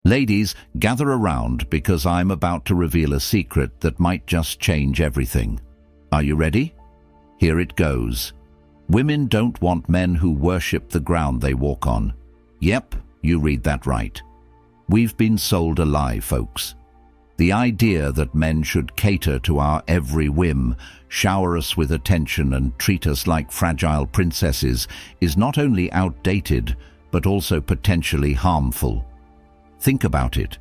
Ladies, gather around because I'm about to reveal a secret that might just change everything. Are you ready? Here it goes. Women don't want men who worship the ground they walk on. Yep, you read that right. We've been sold a lie, folks. The idea that men should cater to our every whim, shower us with attention and treat us like fragile princesses is not only outdated, but also potentially harmful. Think about it.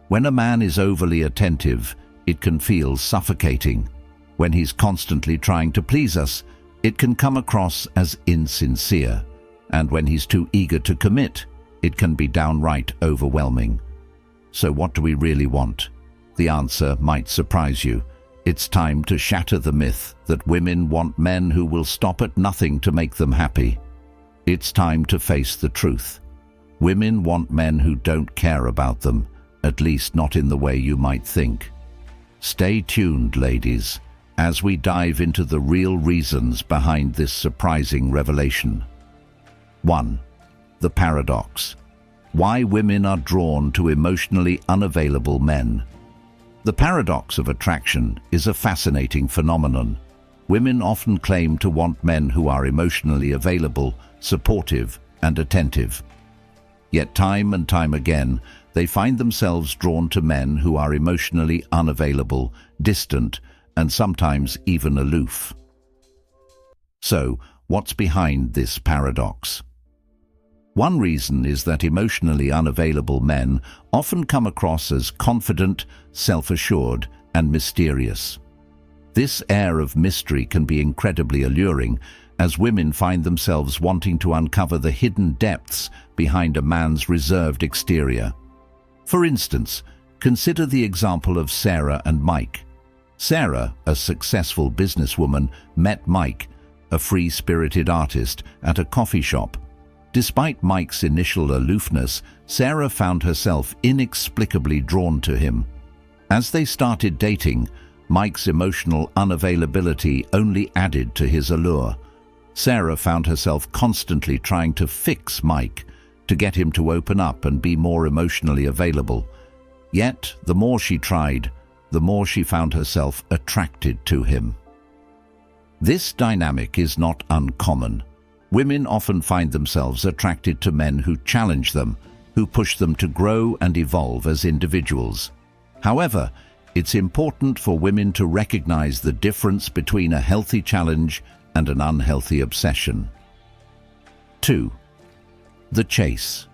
When a man is overly attentive, it can feel suffocating. When he's constantly trying to please us, it can come across as insincere. And when he's too eager to commit, it can be downright overwhelming. So what do we really want? The answer might surprise you. It's time to shatter the myth that women want men who will stop at nothing to make them happy. It's time to face the truth. Women want men who don't care about them, at least not in the way you might think. Stay tuned, ladies, as we dive into the real reasons behind this surprising revelation. 1. The paradox. Why women are drawn to emotionally unavailable men. The paradox of attraction is a fascinating phenomenon. Women often claim to want men who are emotionally available, supportive, and attentive. Yet time and time again, they find themselves drawn to men who are emotionally unavailable, distant, and sometimes even aloof. So, what's behind this paradox? One reason is that emotionally unavailable men often come across as confident, self-assured, and mysterious. This air of mystery can be incredibly alluring, as women find themselves wanting to uncover the hidden depths behind a man's reserved exterior. For instance, consider the example of Sarah and Mike. Sarah, a successful businesswoman, met Mike, a free-spirited artist, at a coffee shop. Despite Mike's initial aloofness, Sarah found herself inexplicably drawn to him. As they started dating, Mike's emotional unavailability only added to his allure. Sarah found herself constantly trying to fix Mike, to get him to open up and be more emotionally available. Yet, the more she tried, the more she found herself attracted to him. This dynamic is not uncommon. Women often find themselves attracted to men who challenge them, who push them to grow and evolve as individuals. However, it's important for women to recognize the difference between a healthy challenge and an unhealthy obsession. 2. The chase.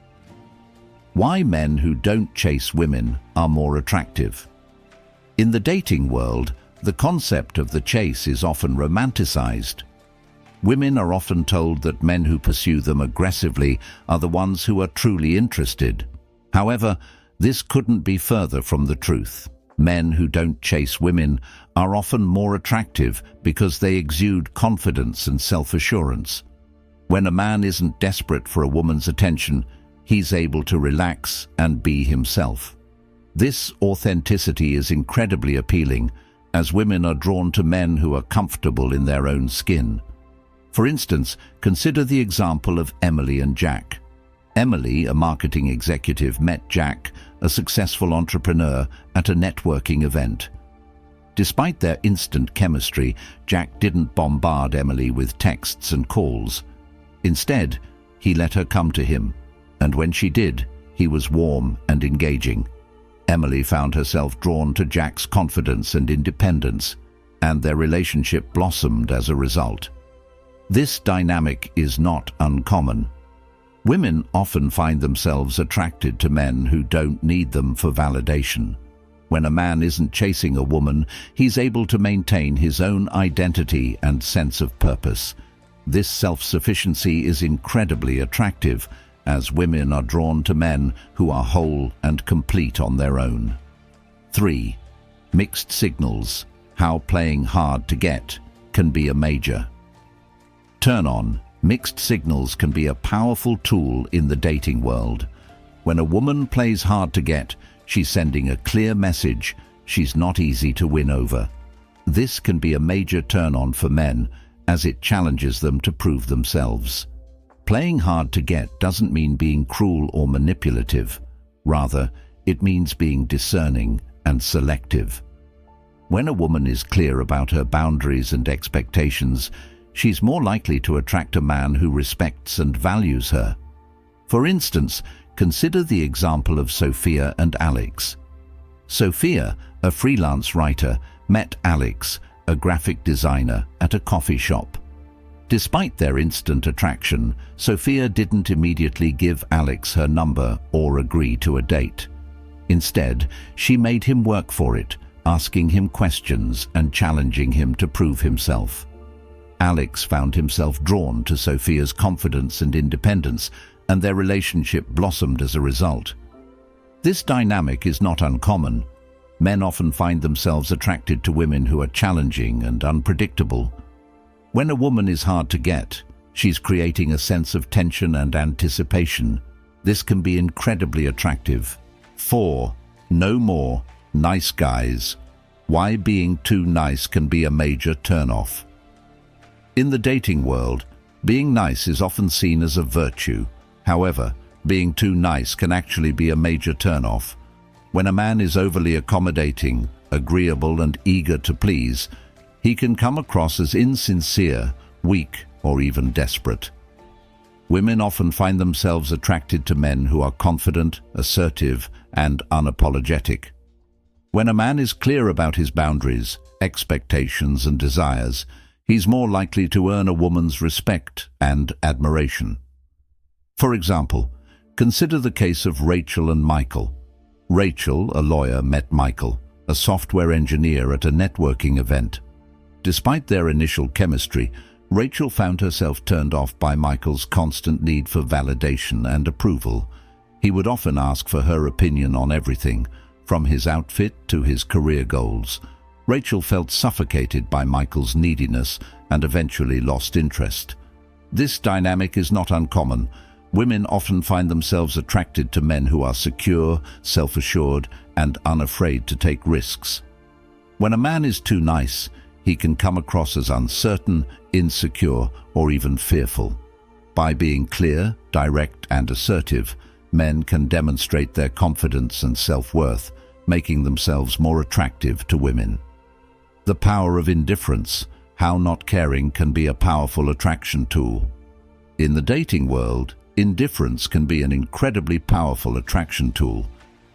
Why men who don't chase women are more attractive. In the dating world, the concept of the chase is often romanticized. Women are often told that men who pursue them aggressively are the ones who are truly interested. However, this couldn't be further from the truth. Men who don't chase women are often more attractive because they exude confidence and self-assurance. When a man isn't desperate for a woman's attention, he's able to relax and be himself. This authenticity is incredibly appealing, as women are drawn to men who are comfortable in their own skin. For instance, consider the example of Emily and Jack. Emily, a marketing executive, met Jack, a successful entrepreneur, at a networking event. Despite their instant chemistry, Jack didn't bombard Emily with texts and calls. Instead, he let her come to him, and when she did, he was warm and engaging. Emily found herself drawn to Jack's confidence and independence, and their relationship blossomed as a result. This dynamic is not uncommon. Women often find themselves attracted to men who don't need them for validation. When a man isn't chasing a woman, he's able to maintain his own identity and sense of purpose. This self-sufficiency is incredibly attractive, as women are drawn to men who are whole and complete on their own. 3. Mixed signals. How playing hard to get can be a major turn on. Mixed signals can be a powerful tool in the dating world. When a woman plays hard to get, she's sending a clear message: she's not easy to win over. This can be a major turn-on for men, as it challenges them to prove themselves. Playing hard to get doesn't mean being cruel or manipulative. Rather, it means being discerning and selective. When a woman is clear about her boundaries and expectations, she's more likely to attract a man who respects and values her. For instance, consider the example of Sophia and Alex. Sophia, a freelance writer, met Alex, a graphic designer, at a coffee shop. Despite their instant attraction, Sophia didn't immediately give Alex her number or agree to a date. Instead, she made him work for it, asking him questions and challenging him to prove himself. Alex found himself drawn to Sophia's confidence and independence, and their relationship blossomed as a result. This dynamic is not uncommon. Men often find themselves attracted to women who are challenging and unpredictable. When a woman is hard to get, she's creating a sense of tension and anticipation. This can be incredibly attractive. 4. No more nice guys. Why being too nice can be a major turn-off. In the dating world, being nice is often seen as a virtue. However, being too nice can actually be a major turn-off. When a man is overly accommodating, agreeable, and eager to please, he can come across as insincere, weak, or even desperate. Women often find themselves attracted to men who are confident, assertive, and unapologetic. When a man is clear about his boundaries, expectations, and desires, he's more likely to earn a woman's respect and admiration. For example, consider the case of Rachel and Michael. Rachel, a lawyer, met Michael, a software engineer, at a networking event. Despite their initial chemistry, Rachel found herself turned off by Michael's constant need for validation and approval. He would often ask for her opinion on everything, from his outfit to his career goals. Rachel felt suffocated by Michael's neediness and eventually lost interest. This dynamic is not uncommon. Women often find themselves attracted to men who are secure, self-assured, and unafraid to take risks. When a man is too nice, he can come across as uncertain, insecure, or even fearful. By being clear, direct, and assertive, men can demonstrate their confidence and self-worth, making themselves more attractive to women. The power of indifference, how not caring can be a powerful attraction tool. In the dating world, indifference can be an incredibly powerful attraction tool.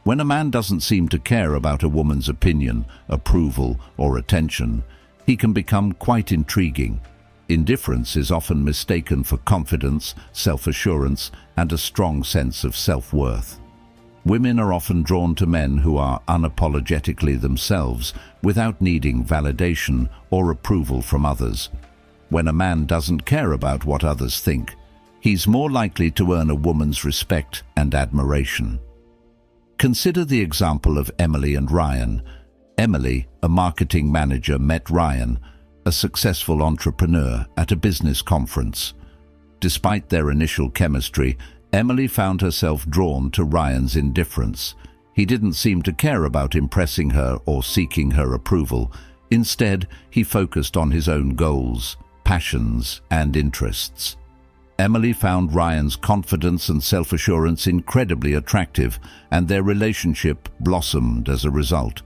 When a man doesn't seem to care about a woman's opinion, approval, or attention, he can become quite intriguing. Indifference is often mistaken for confidence, self-assurance, and a strong sense of self-worth. Women are often drawn to men who are unapologetically themselves without needing validation or approval from others. When a man doesn't care about what others think, he's more likely to earn a woman's respect and admiration. Consider the example of Emily and Ryan. Emily, a marketing manager, met Ryan, a successful entrepreneur, at a business conference. Despite their initial chemistry, Emily found herself drawn to Ryan's indifference. He didn't seem to care about impressing her or seeking her approval. Instead, he focused on his own goals, passions, and interests. Emily found Ryan's confidence and self-assurance incredibly attractive, and their relationship blossomed as a result.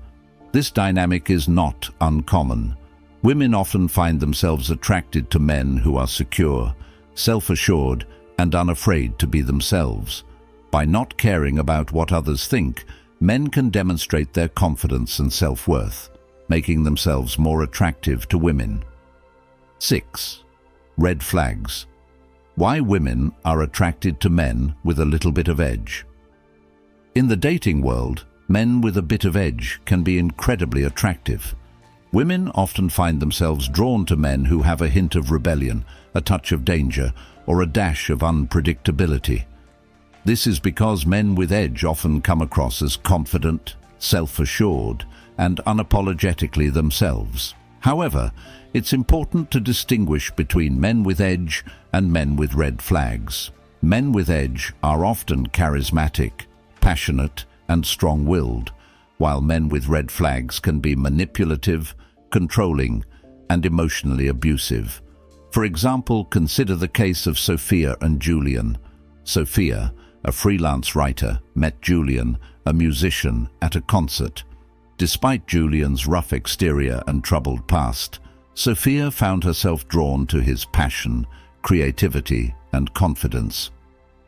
This dynamic is not uncommon. Women often find themselves attracted to men who are secure, self-assured, and unafraid to be themselves. By not caring about what others think, men can demonstrate their confidence and self-worth, making themselves more attractive to women. 6. Red flags. Why women are attracted to men with a little bit of edge. In the dating world, men with a bit of edge can be incredibly attractive. Women often find themselves drawn to men who have a hint of rebellion, a touch of danger, or a dash of unpredictability. This is because men with edge often come across as confident, self-assured, and unapologetically themselves. However, it's important to distinguish between men with edge and men with red flags. Men with edge are often charismatic, passionate, and strong-willed, while men with red flags can be manipulative, controlling, and emotionally abusive. For example, consider the case of Sophia and Julian. Sophia, a freelance writer, met Julian, a musician at a concert. Despite Julian's rough exterior and troubled past, Sophia found herself drawn to his passion, creativity, and confidence.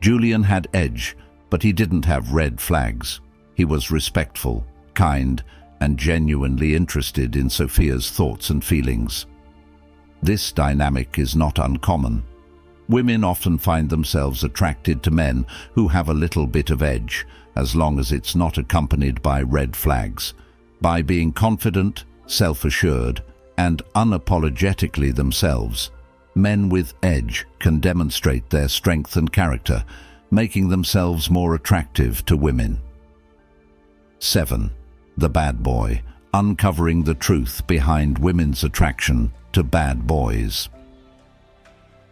Julian had edge, but he didn't have red flags. He was respectful, kind, and genuinely interested in Sophia's thoughts and feelings. This dynamic is not uncommon. Women often find themselves attracted to men who have a little bit of edge, as long as it's not accompanied by red flags. By being confident, self-assured, and unapologetically themselves, men with edge can demonstrate their strength and character, making themselves more attractive to women. 7. The bad boy, uncovering the truth behind women's attraction to bad boys.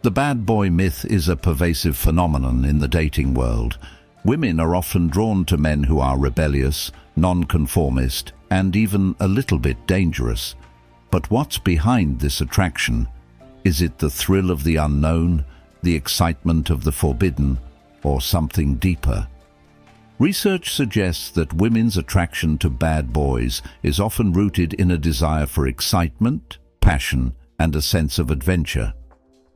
The bad boy myth is a pervasive phenomenon in the dating world. Women are often drawn to men who are rebellious, non-conformist, and even a little bit dangerous. But what's behind this attraction? Is it the thrill of the unknown, the excitement of the forbidden, or something deeper? Research suggests that women's attraction to bad boys is often rooted in a desire for excitement, passion, and a sense of adventure.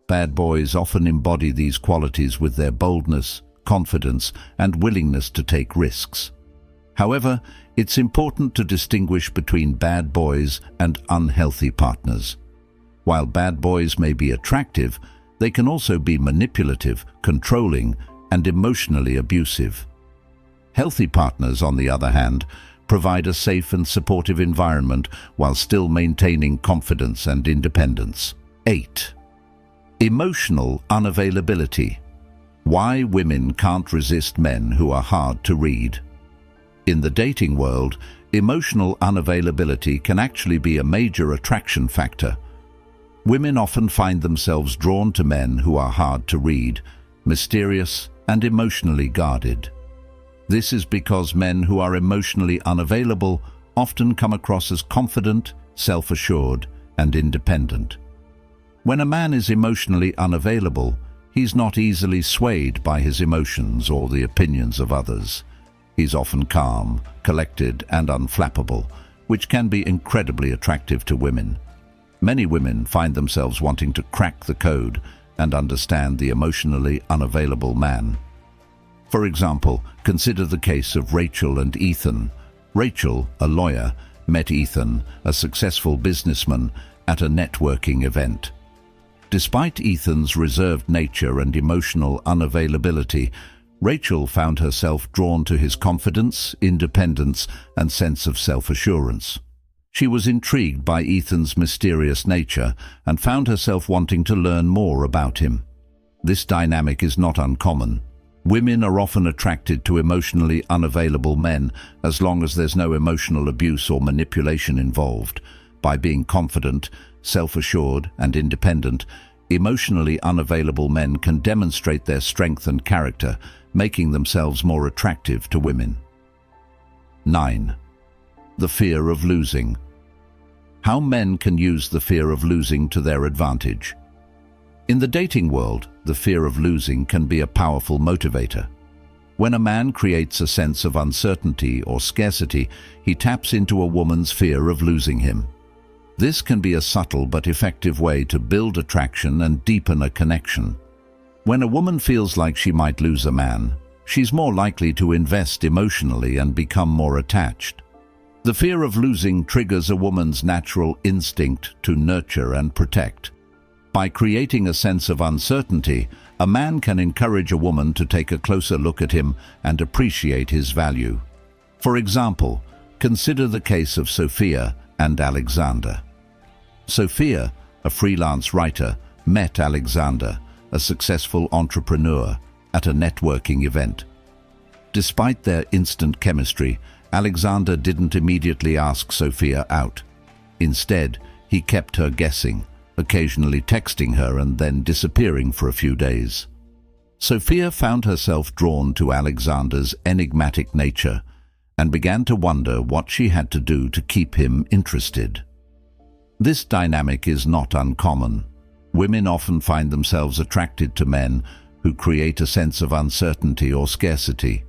Bad boys often embody these qualities with their boldness, confidence, and willingness to take risks. However, it's important to distinguish between bad boys and unhealthy partners. While bad boys may be attractive, they can also be manipulative, controlling, and emotionally abusive. Healthy partners, on the other hand, provide a safe and supportive environment while still maintaining confidence and independence. 8. Emotional unavailability. Why women can't resist men who are hard to read. In the dating world, emotional unavailability can actually be a major attraction factor. Women often find themselves drawn to men who are hard to read, mysterious, and emotionally guarded. This is because men who are emotionally unavailable often come across as confident, self-assured, and independent. When a man is emotionally unavailable, he's not easily swayed by his emotions or the opinions of others. He's often calm, collected, and unflappable, which can be incredibly attractive to women. Many women find themselves wanting to crack the code and understand the emotionally unavailable man. For example, consider the case of Rachel and Ethan. Rachel, a lawyer, met Ethan, a successful businessman, at a networking event. Despite Ethan's reserved nature and emotional unavailability, Rachel found herself drawn to his confidence, independence, and sense of self-assurance. She was intrigued by Ethan's mysterious nature and found herself wanting to learn more about him. This dynamic is not uncommon. Women are often attracted to emotionally unavailable men as long as there's no emotional abuse or manipulation involved. By being confident, self-assured, and independent, emotionally unavailable men can demonstrate their strength and character, making themselves more attractive to women. 9. The fear of losing. How men can use the fear of losing to their advantage. In the dating world, the fear of losing can be a powerful motivator. When a man creates a sense of uncertainty or scarcity, he taps into a woman's fear of losing him. This can be a subtle but effective way to build attraction and deepen a connection. When a woman feels like she might lose a man, she's more likely to invest emotionally and become more attached. The fear of losing triggers a woman's natural instinct to nurture and protect. By creating a sense of uncertainty, a man can encourage a woman to take a closer look at him and appreciate his value. For example, consider the case of Sophia and Alexander. Sophia, a freelance writer, met Alexander, a successful entrepreneur, at a networking event. Despite their instant chemistry, Alexander didn't immediately ask Sophia out. Instead, he kept her guessing, occasionally texting her and then disappearing for a few days. Sophia found herself drawn to Alexander's enigmatic nature and began to wonder what she had to do to keep him interested. This dynamic is not uncommon. Women often find themselves attracted to men who create a sense of uncertainty or scarcity.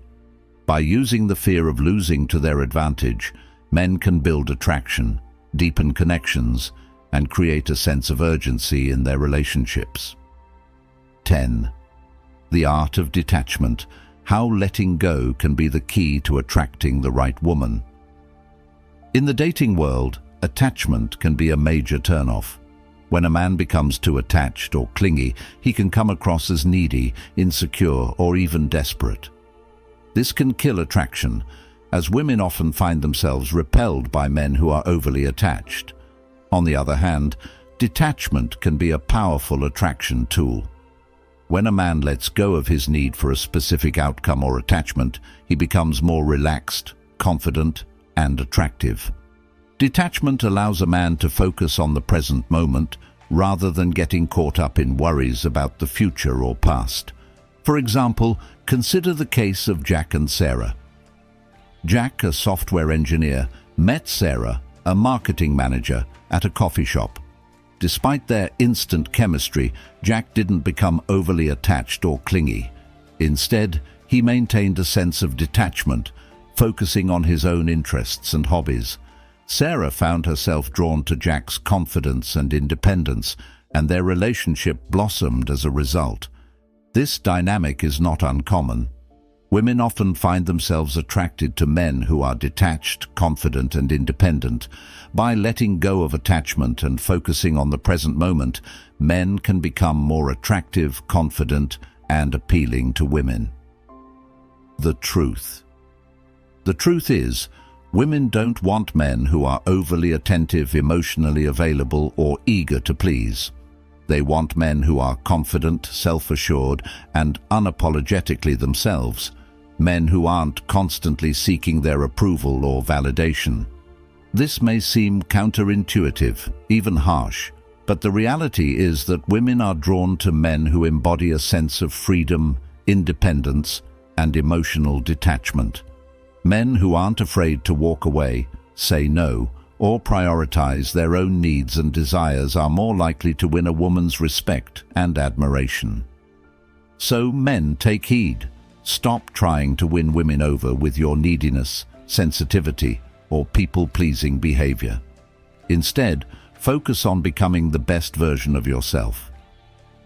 By using the fear of losing to their advantage, men can build attraction, deepen connections, and create a sense of urgency in their relationships. 10. The art of detachment. How letting go can be the key to attracting the right woman. In the dating world, attachment can be a major turnoff. When a man becomes too attached or clingy, he can come across as needy, insecure, or even desperate. This can kill attraction, as women often find themselves repelled by men who are overly attached. On the other hand, detachment can be a powerful attraction tool. When a man lets go of his need for a specific outcome or attachment, he becomes more relaxed, confident, and attractive. Detachment allows a man to focus on the present moment rather than getting caught up in worries about the future or past. For example, consider the case of Jack and Sarah. Jack, a software engineer, met Sarah, a marketing manager, at a coffee shop. Despite their instant chemistry, Jack didn't become overly attached or clingy. Instead, he maintained a sense of detachment, focusing on his own interests and hobbies. Sarah found herself drawn to Jack's confidence and independence, and their relationship blossomed as a result. This dynamic is not uncommon. Women often find themselves attracted to men who are detached, confident, and independent. By letting go of attachment and focusing on the present moment, men can become more attractive, confident, and appealing to women. The truth. The truth is, women don't want men who are overly attentive, emotionally available, or eager to please. They want men who are confident, self-assured, and unapologetically themselves. Men who aren't constantly seeking their approval or validation. This may seem counterintuitive, even harsh, but the reality is that women are drawn to men who embody a sense of freedom, independence, and emotional detachment. Men who aren't afraid to walk away, say no, or prioritize their own needs and desires are more likely to win a woman's respect and admiration. So men, take heed. Stop trying to win women over with your neediness, sensitivity, or people-pleasing behavior. Instead, focus on becoming the best version of yourself.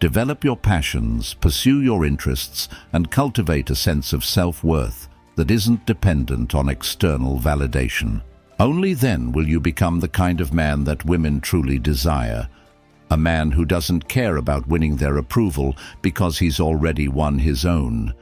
Develop your passions, pursue your interests, and cultivate a sense of self-worth that isn't dependent on external validation. Only then will you become the kind of man that women truly desire. A man who doesn't care about winning their approval because he's already won his own.